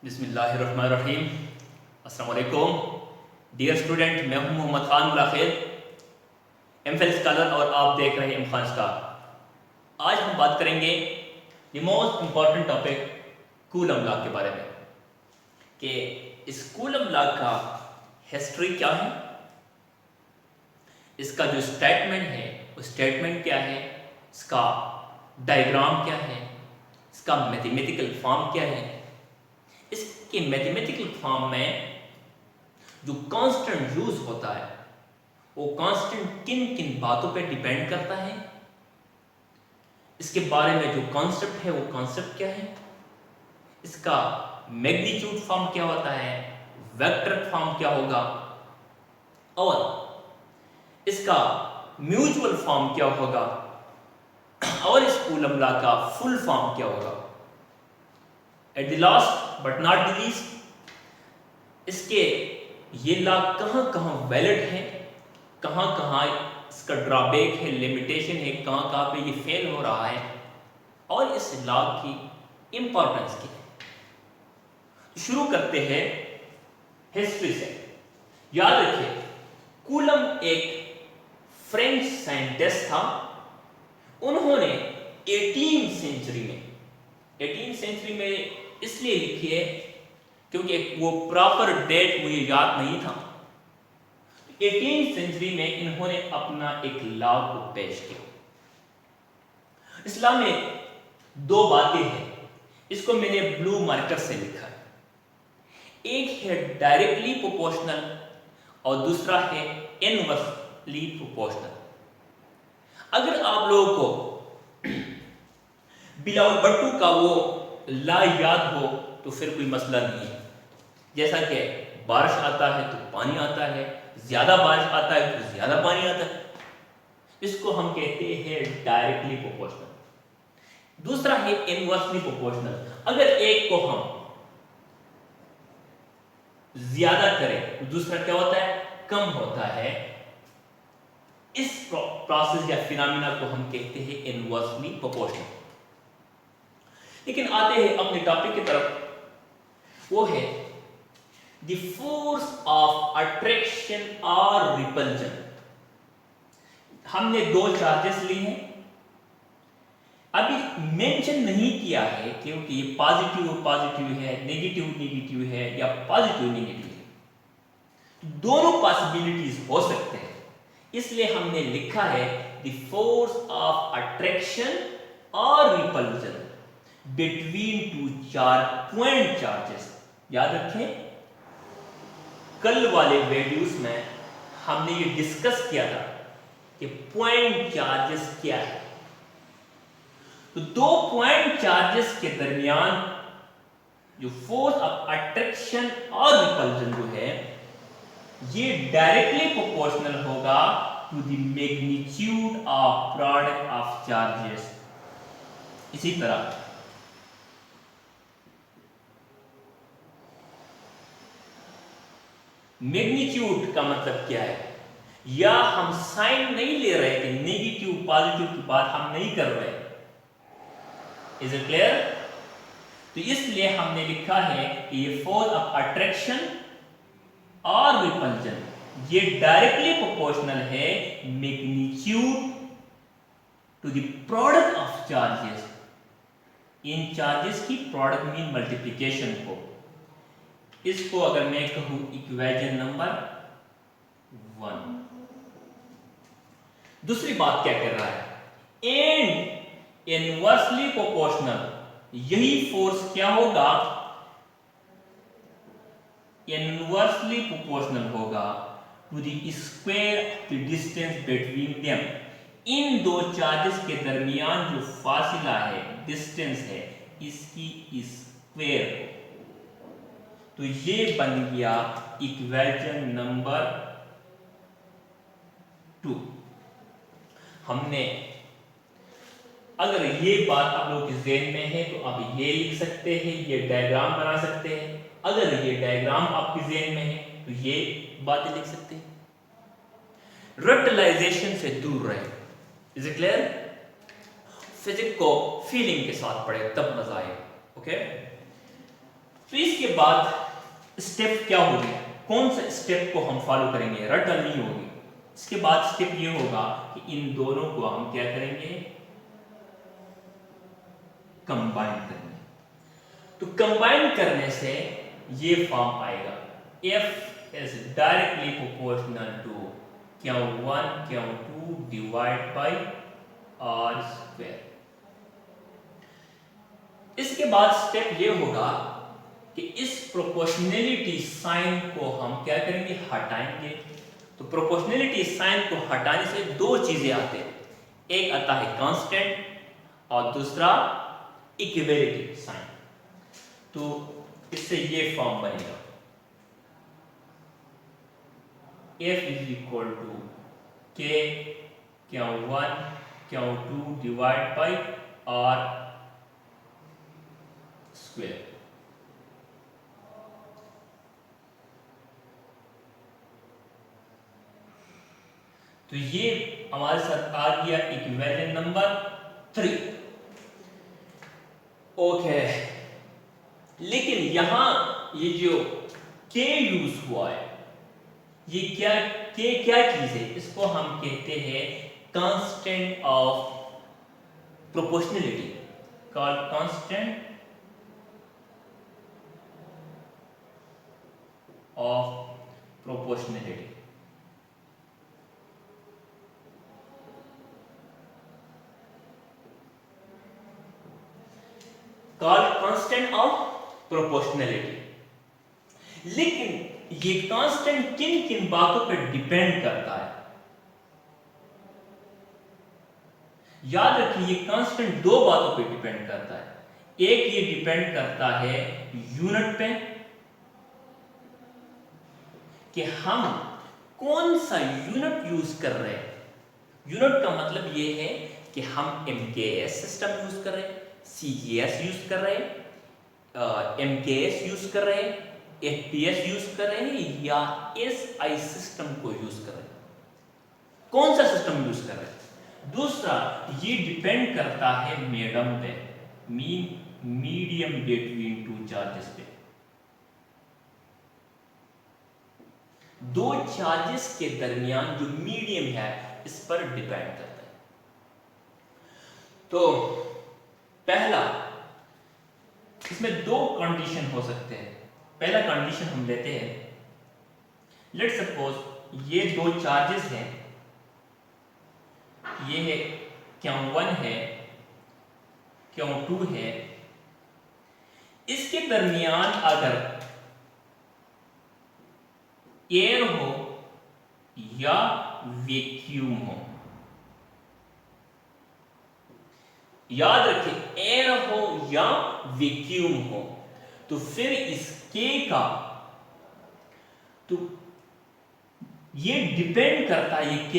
बिस्मिल्लाहिर्रहमानिर्रहीम। अस्सलाम वालेकुम डियर स्टूडेंट, मैं हूं मोहम्मद खान मुलाखिल, एमफिल स्कॉलर, और आप देख रहे हैं एम खान स्टार। आज हम बात करेंगे the most important topic coulomb law के बारे में कि इस कूलम लॉ का हिस्ट्री क्या है, इसका जो स्टेटमेंट है वो स्टेटमेंट क्या है, इसका डायग्राम क्या है, इसका मैथमेटिकल फॉर्म क्या है, इसके मैथमेटिकल फॉर्म में जो कांस्टेंट यूज होता है वो कांस्टेंट किन किन बातों पे डिपेंड करता है, इसके बारे में जो कॉन्सेप्ट है वो कॉन्सेप्ट क्या है, इसका मैग्नीट्यूड फॉर्म क्या होता है, वेक्टर फॉर्म क्या होगा, और इसका म्यूचुअल फॉर्म क्या होगा, और इस कूलम लॉ का फुल फॉर्म क्या होगा। At the last but not the least, इसके ये लॉ कहाँ कहाँ वैलिड है, कहाँ कहाँ इसका ड्रॉबैक है, लिमिटेशन है, कहाँ कहाँ पे ये फेल हो रहा है, और इस लॉ की इंपॉर्टेंस क्या है। शुरू करते हैं हिस्ट्री से। याद रखिए, कूलम एक फ्रेंच साइंटिस्ट था। उन्होंने 18वीं सेंचुरी में इसलिए लिखी है क्योंकि वो प्रॉपर डेट मुझे याद नहीं था। 18वीं सेंचुरी में इन्होंने अपना एक लॉ को पेश किया। इस लॉ में दो बातें हैं, इसको मैंने ब्लू मार्कर से लिखा है। एक है डायरेक्टली प्रोपोर्शनल और दूसरा है इनवर्सली प्रोपोर्शनल। अगर आप लोगों को बिलावल भुट्टो का वो लॉ याद हो तो फिर कोई मसला नहीं है। जैसा कि बारिश आता है तो पानी आता है, ज्यादा बारिश आता है तो ज्यादा पानी आता है, इसको हम कहते हैं डायरेक्टली प्रोपोर्शनल। दूसरा है इनवर्सली प्रोपोर्शनल। अगर एक को हम ज्यादा करें तो दूसरा क्या होता है, कम होता है। इस प्रोसेस या फिनोमेना को हम कहते हैं इनवर्सली प्रोपोर्शनल। लेकिन आते हैं अपने टॉपिक की तरफ, वो है द फोर्स ऑफ अट्रैक्शन और रिपल्जन। हमने दो चार्जेस लिए हैं, अभी मेंशन नहीं किया है क्योंकि ये पॉजिटिव पॉजिटिव है, नेगेटिव नेगेटिव है, या पॉजिटिव नेगेटिव है। दोनों पॉसिबिलिटीज हो सकते हैं, इसलिए हमने लिखा है द फोर्स ऑफ अट्रैक्शन और repulsion between two point charges. याद रखें, कल वाले वीडियोस में हमने ये डिस्कस किया था कि पॉइंट चार्जेस क्या है। तो दो पॉइंट चार्जेस के दरमियान जो फोर्स ऑफ अट्रैक्शन और रिपल्जन जो है ये डायरेक्टली प्रोपोर्शनल होगा to the magnitude of product of charges. इसी तरह मैग्नीट्यूड का मतलब क्या है, या हम साइन नहीं ले रहे थे, नेगेटिव पॉजिटिव की बात हम नहीं कर रहे। Is it clear? तो इसलिए हमने लिखा है कि ये फोर्स ऑफ अट्रैक्शन और रिपल्जन ये डायरेक्टली प्रोपोर्शनल है magnitude to the product of charges. In charges की प्रोडक्ट मीन मल्टीप्लिकेशन को। इसको अगर मैं कहूं इक्वेशन नंबर 1। दूसरी बात क्या कर रहा है, एंड इनवर्सली प्रोपोर्शनल, यही फोर्स क्या होगा, इनवर्सली प्रोपोर्शनल होगा to the square of the distance between them. इन दो चार्जेस के दरमियान जो फासला है, डिस्टेंस है, इसकी स्क्वायर। तो ये बन गया इक्वेशन नंबर 2। हमने, अगर ये बात आप लोगों के ज़हन में है तो आप ये लिख सकते हैं, ये डायग्राम बना सकते हैं। अगर ये डायग्राम आपके ज़हन में है तो ये बातें लिख सकते हैं। रटलाइजेशन से दूर रहे। Is it clear? फिजिक्स को फीलिंग के साथ पढ़े तब मजा आएगा। ओके, तो इसके बाद स्टेप क्या होगी, कौन सा स्टेप को हम फॉलो करेंगे, रट नहीं होगी। इसके बाद स्टेप ये होगा कि इन दोनों को हम क्या करेंगे, कंबाइन करेंगे। तो कंबाइन करने से ये फॉर्म आएगा, F is directly proportional to Q1 Q2 divide by R square. इसके बाद स्टेप ये होगा कि इस प्रोपोर्शनलिटी साइन को हम क्या करेंगे, हटाएंगे। तो प्रोपोर्शनलिटी साइन को हटाने से दो चीजें आते हैं, एक आता है कांस्टेंट और दूसरा इक्विवेलिटी साइन। तो इससे ये फॉर्म बनेगा, F is equal to K Q1 Q2 divide by R square. तो ये हमारे साथ आ गया इक्विवेलेंट नंबर 3। ओके, लेकिन यहां ये जो K यूज हुआ है, ये क्या K क्या चीज है, इसको हम कहते हैं constant of proportionality, called constant of proportionality. Called constant of proportionality. लेकिन ये कांस्टेंट किन किन बातों पर डिपेंड करता है, याद रखिए ये कांस्टेंट दो बातों पर डिपेंड करता है। एक ये डिपेंड करता है यूनिट पे, कि हम कौन सा यूनिट यूज कर रहे हैं। यूनिट का मतलब ये है कि हम MKS सिस्टम यूज कर रहे हैं, CGS यूज कर रहे हैं, MKS यूज कर रहे हैं, FPS यूज कर रहे हैं, या SI सिस्टम को यूज कर रहे हैं, कौन सा सिस्टम यूज कर रहे हैं। दूसरा ये डिपेंड करता है मीडियम पे, मीडियम बिटवीन टू चार्जेस पे। दो चार्जेस के दरमियान जो मीडियम है इस पर डिपेंड करता है। तो पहला, इसमें दो कंडीशन हो सकते हैं। पहला कंडीशन हम लेते हैं, लेट सपोज ये दो चार्जेस हैं, ये है Q1 है, Q2 है। इसके दरमियान अगर एयर हो या वैक्यूम हो, याद रखिए एयर हो या वैक्यूम हो, तो फिर इस K का, तो ये डिपेंड करता है ये K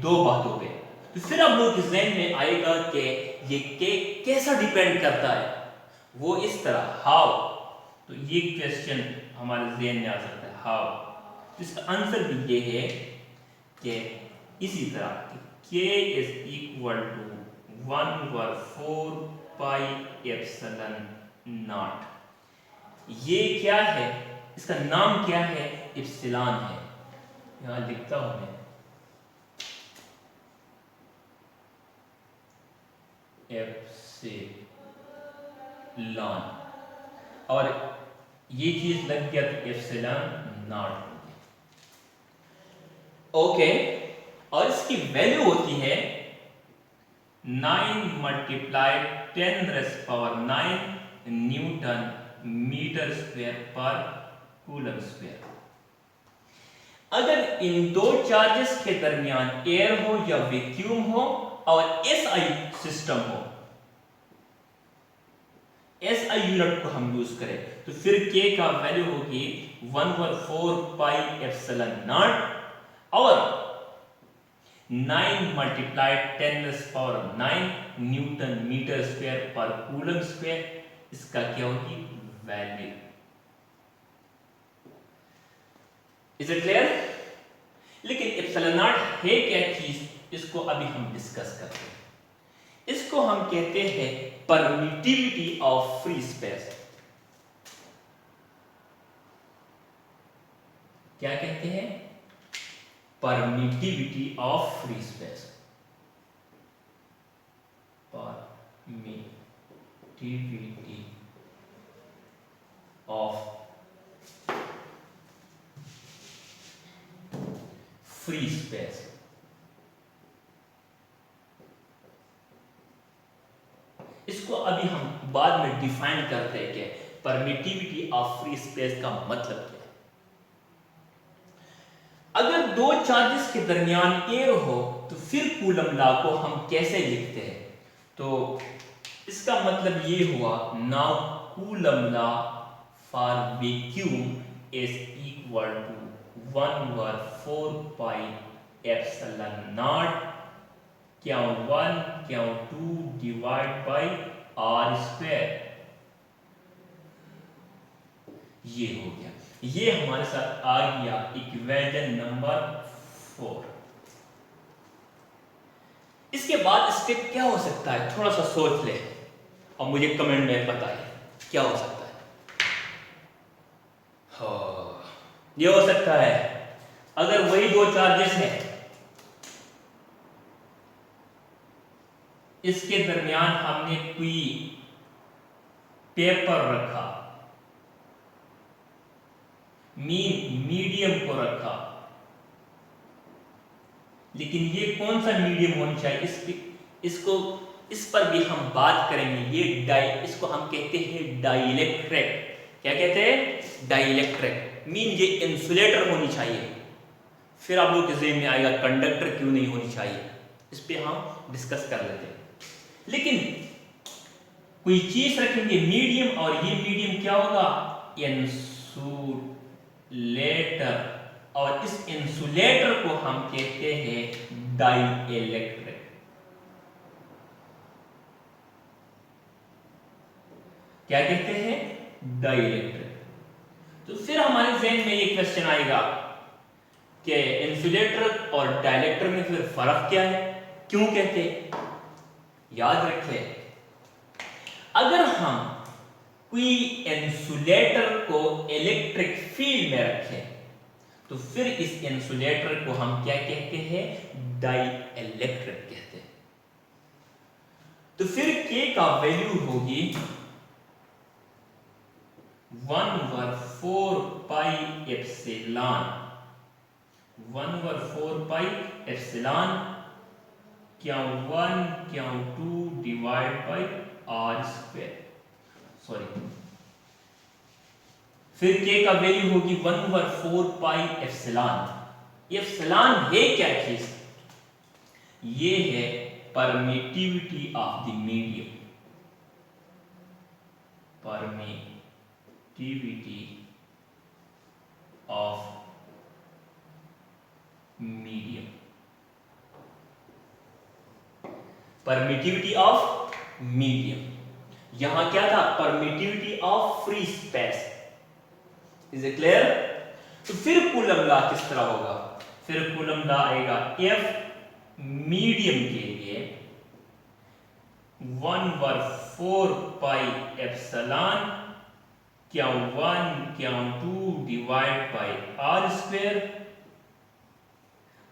दो बातों पे। तो फिर आप लोग के ज़हन में आएगा कि ये K कैसा डिपेंड करता है, वो इस तरह हाउ। तो ये क्वेश्चन हमारे ज़हन में आ सकता है हाउ। तो इसका आंसर भी ये है कि इसी तरह K is equal to 1/4 pi epsilon naught. ये क्या है, इसका नाम क्या है, एप्सिलॉन है। यहां लिखता हूं मैं, एप्सिलॉन, और ये चीज लग गया तो एप्सिलॉन नॉट। ओके, और इसकी वैल्यू होती है 9 मल्टीप्लाई 10⁻⁹ न्यूटन मीटर स्क्वायर पर कूलम स्क्वायर। अगर इन दो चार्जेस के दरमियान एयर हो या वैक्यूम हो और SI सिस्टम हो, SI यूनिट को हम यूज करें, तो फिर K का वैल्यू होगी 1/4 पाई एप्सिलॉन नॉट और 9 मल्टीप्लाई 10⁻⁹ न्यूटन मीटर स्क्वायर पर कूलम स्क्वायर। इसका क्या होगी वैल्यू। Is it clear? लेकिन एप्सिलॉन नॉट है क्या चीज, इसको अभी हम डिस्कस करते हैं। इसको हम कहते हैं परमिटिविटी ऑफ फ्री स्पेस। क्या कहते हैं? Permittivity of free space. Permittivity of free space. इसको अभी हम बाद में डिफाइन करते हैं कि परमिटिविटी ऑफ फ्री स्पेस का मतलब क्या है। अगर दो चार्जेस के दरमियान एयर हो तो फिर कूलम लॉ को हम कैसे लिखते हैं? तो इसका मतलब ये हुआ, now Coulomb law for vacuum is equal to 1/4 epsilon naught क्या 1 क्या 2 डिवाइड बाई आर स्क्वायर। ये हो गया, ये हमारे साथ आ गया इक्वेशन नंबर 4। इसके बाद स्टेप क्या हो सकता है? थोड़ा सा सोच ले और मुझे कमेंट में बताइए क्या हो सकता है। हाँ, ये हो सकता है अगर वही दो चार्जेस हैं, इसके दरमियान हमने कोई पेपर रखा, मीडियम को रखा, लेकिन ये कौन सा मीडियम होना चाहिए? इस पर भी हम बात करेंगे। इसको हम कहते हैं डाइइलेक्ट्रिक। क्या कहते हैं? डाइइलेक्ट्रिक ये इंसुलेटर होनी चाहिए। फिर आप लोग के ज़हन में आएगा कंडक्टर क्यों नहीं होनी चाहिए, इस पे हम डिस्कस कर लेते हैं। लेकिन कोई चीज रखेंगे मीडियम, और ये मीडियम क्या होगा? इंसुलेटर, और इस इंसुलेटर को हम कहते हैं डाइइलेक्ट्रिक। क्या कहते हैं? डाइइलेक्ट्रिक। तो फिर हमारे ज़हन में ये क्वेश्चन आएगा कि इंसुलेटर और डाइइलेक्ट्रिक में फिर फर्क क्या है, क्यों कहते हैं? याद रखें, अगर हम कोई इंसुलेटर को इलेक्ट्रिक फील्ड में रखें तो फिर इस इंसुलेटर को हम क्या कहते हैं? डाइइलेक्ट्रिक कहते हैं। तो फिर K का वैल्यू होगी 1/4 एप्सिलॉन, 1/4 एप्सिलॉन क्या 1 क्या 2 divide by R square. Sorry, फिर K का वैल्यू होगी 1/4 एप्सिलॉन। एप्सिलॉन है क्या चीज? ये है permittivity of the medium. Permittivity of medium. Permittivity of medium. यहां क्या था? Permittivity of free space. Is it clear? तो फिर कूलम लॉ किस तरह होगा? फिर कूलम लॉ आएगा F मीडियम के लिए 1/4 एप्सिलॉन क्या 1 क्या 2 डिवाइड बाई आर स्क्वायर,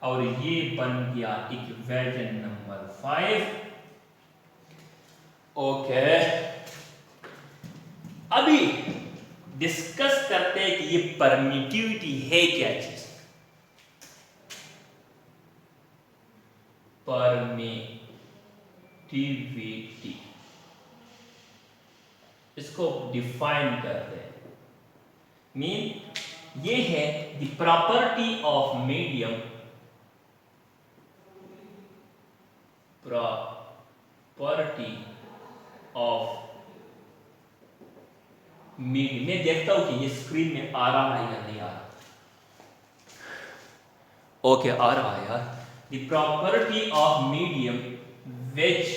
और ये बन गया इक्वेशन नंबर 5। ओके, अभी डिस्कस करते हैं कि ये परमिटिविटी है क्या चीज। परमिटिविटी, इसको डिफाइन करते हैं। ये है the property of medium, property of medium. मैं देखता हूं कि ये स्क्रीन में आ रहा है या नहीं आ रहा। ओके, आ रहा है यार। The property of medium which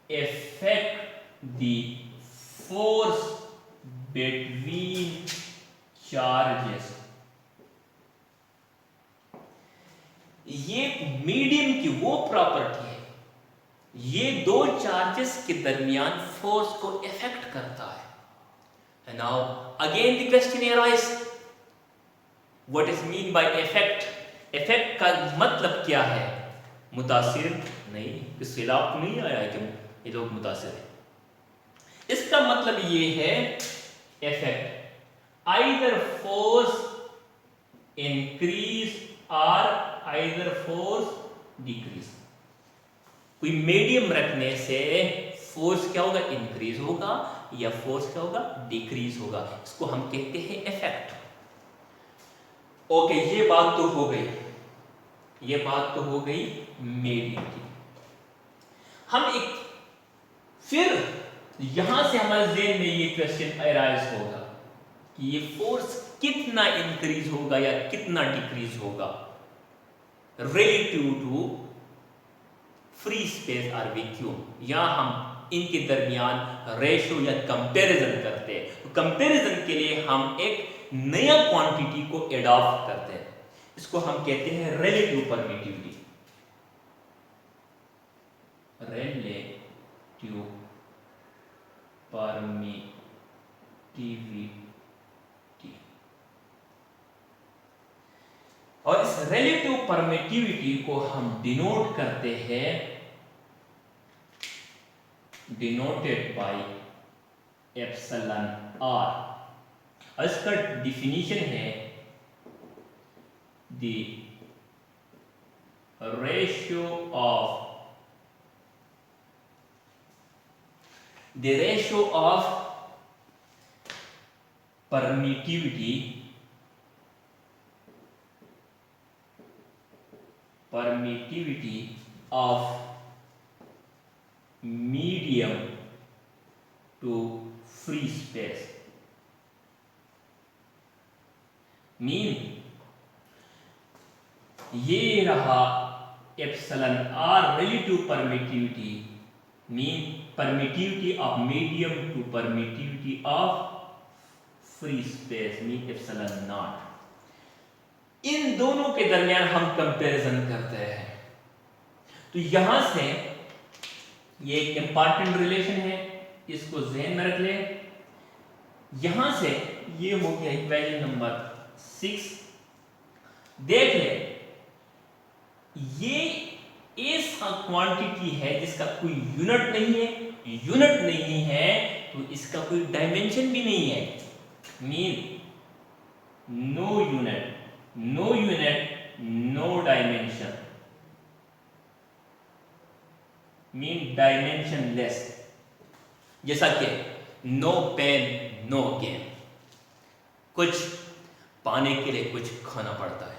affect the force between charges। ये मीडियम की वो प्रॉपर्टी है, ये दो चार्जेस के दरमियान फोर्स को इफेक्ट करता है। And now again the question arises, what is mean by effect? Effect का मतलब क्या है? मुतासिर नहीं, किस खिलाफ तो नहीं आया है कि ये लोग मुतासिर है। इसका मतलब ये है इफेक्ट आइदर फोर्स इंक्रीज और आइदर फोर्स डिक्रीज। कोई मीडियम रखने से फोर्स क्या होगा? इंक्रीज होगा या फोर्स क्या होगा? डिक्रीज होगा। इसको हम कहते हैं इफेक्ट। ओके, ये बात तो हो गई, ये बात तो हो गई मीडियम की। हम एक फिर यहां से हमारे ज़हन में ये क्वेश्चन अराइज होगा कि ये फोर्स कितना इंक्रीज होगा या कितना डिक्रीज होगा रिलेटिव टू फ्री स्पेस और वैक्यूम। यहां हम इनके दरमियान रेशो या कंपैरिजन करते हैं। तो कंपैरिजन के लिए हम एक नया क्वांटिटी को एडॉप्ट करते हैं, इसको हम कहते हैं रिलेटिव परमिटिविटी। Relative permittivity. और इस रिलेटिव परमिटिविटी को हम डिनोट करते हैं, डिनोटेड बाय एप्सिलॉन आर। और इसका डिफिनीशन है the ratio of permittivity of medium to free space। Mean ये रहा epsilon r relative permittivity, mean permittivity of medium to permittivity of free space, mean epsilon naught. इन दोनों के दरमियान हम कंपैरिजन करते हैं। तो यहां से ये एक इंपॉर्टेंट रिलेशन है, इसको ज़हन में रख ले। यहां से ये हो गया इक्वेशन नंबर 6। देख ले, ये ऐसा क्वांटिटी है जिसका कोई यूनिट नहीं है, यूनिट नहीं है तो इसका कोई डायमेंशन भी नहीं है। Mean no unit, no unit no dimension, mean dimensionless. जैसा कि नो पेन नो गेन, कुछ पाने के लिए कुछ खाना पड़ता है।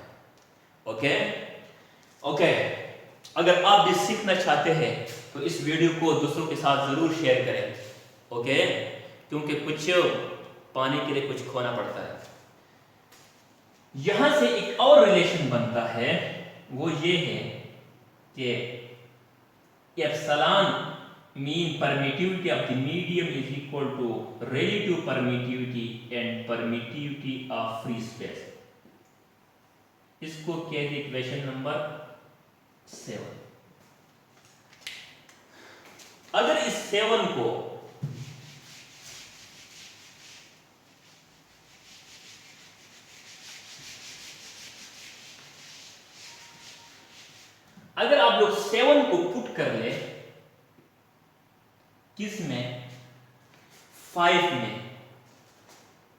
ओके ओके, अगर आप भी सीखना चाहते हैं तो इस वीडियो को दूसरों के साथ जरूर शेयर करें। ओके, क्योंकि कुछ पाने के लिए कुछ खोना पड़ता है। यहां से एक और रिलेशन बनता है, वो ये है कि epsilon mean permittivity of the medium is equal to relative permittivity and permittivity of free space. इसको कह दे इक्वेशन नंबर 7। अगर इस 7 को अगर आप लोग 7 को पुट कर ले किस में? 5 में,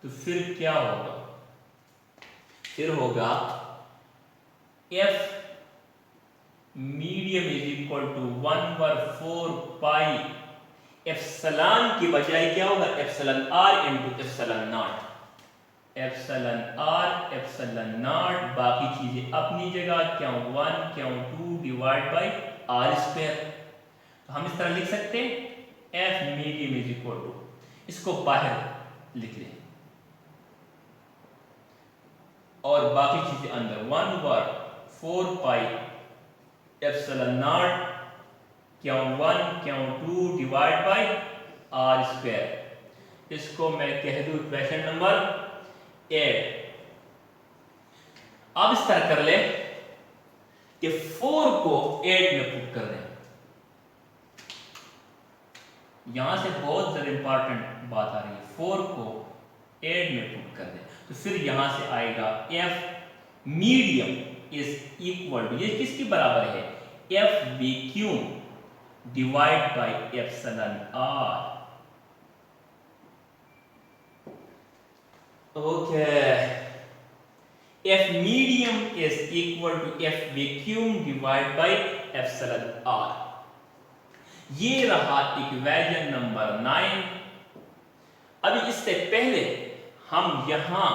तो फिर क्या होगा? फिर होगा F medium is equal to 1/4 pi epsilon की बजाय क्या होगा? Epsilon R into epsilon naught. Epsilon R epsilon naught, बाकी चीजें अपनी जगह, क्या 1 क्या 2 डिवाइड बाई आर स्क्वायर। तो हम इस तरह लिख सकते हैं F medium is equal to, इसको बाहर लिख लें और बाकी चीजें अंदर, 1/4 पाई एप्सिलॉन नॉट क्या 1 क्या 2 डिवाइड बाई आर स्क्वायर। इसको मैं कह दूं इक्वेशन नंबर 8। अब इस तरह कर ले कि 4 को 8 में पुट कर दें। यहां से बहुत ज्यादा इंपॉर्टेंट बात आ रही है। 4 को ऐड में पुट कर दें तो फिर यहां से आएगा F medium is equal to, ये किसके बराबर है, F vacuum divide by epsilon R. Okay, F medium is equal to F vacuum divide by epsilon R. ये रहा इक्वेशन नंबर 9। अभी इससे पहले हम यहां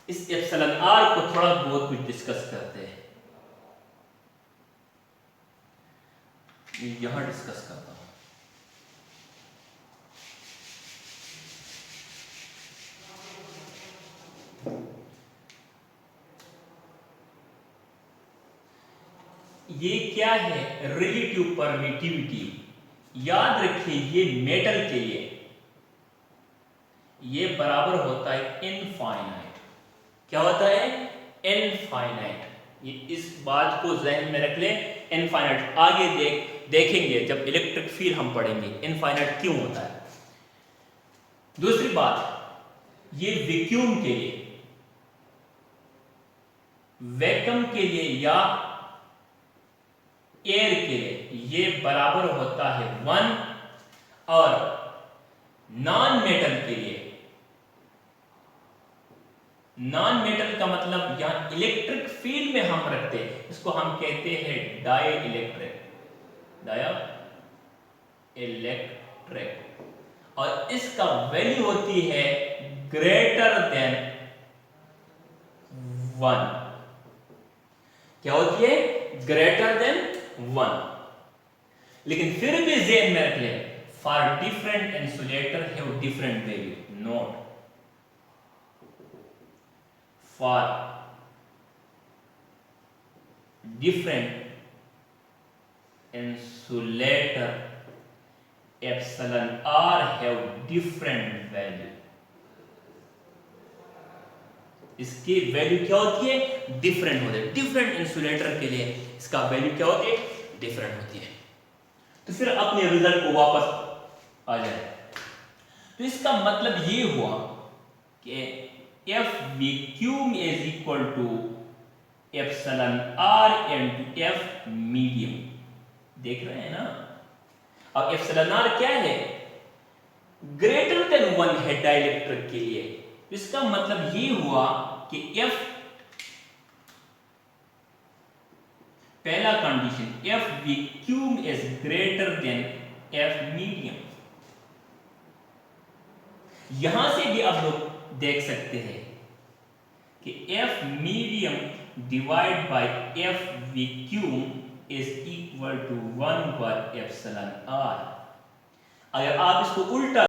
इस एप्सिलॉन आर को थोड़ा बहुत कुछ डिस्कस करते हैं। यहां डिस्कस करता हूं। ये क्या है, रिलेटिव परमिटिविटी। याद रखिए ये मेटल के लिए ये बराबर होता है इनफाइनाइट। क्या होता है, इनफाइनाइट। ये इस बात को जहन में रख लें, इनफाइनाइट। आगे देखेंगे जब इलेक्ट्रिक फील्ड हम पढ़ेंगे इनफाइनाइट क्यों होता है। दूसरी बात, ये वैक्यूम के लिए, वैक्यूम के लिए या एयर के लिए ये बराबर होता है 1, और नॉन मेटल के लिए, नॉन मेटल का मतलब यहां इलेक्ट्रिक फील्ड में हम रखते हैं, इसको हम कहते हैं डाइइलेक्ट्रिक, डाइइलेक्ट्रिक, और इसका वैल्यू होती है ग्रेटर देन 1। क्या होती है, ग्रेटर देन 1। लेकिन फिर भी ज़हन में रख लें, for different insulator have different value. Note, for different insulator epsilon R have different value. इसकी वैल्यू क्या होती है, डिफरेंट होती है। डिफरेंट इंसुलेटर के लिए इसका वैल्यू क्या होती है, डिफरेंट होती है। तो फिर अपने रिजल्ट को वापस आ जाए, तो इसका मतलब ये हुआ कि F vacuum is equal to epsilon R into F medium. देख रहे हैं ना। अब एप्सिलॉन आर क्या है, ग्रेटर देन 1 है डाइलेक्ट्रिक के लिए। इसका मतलब ये हुआ कि एफ, पहला condition, F vacuum is greater than F medium. यहां से भी आप लोग देख सकते हैं कि F medium divide by F vacuum is equal to 1 by epsilon R. अगर आप इसको उल्टा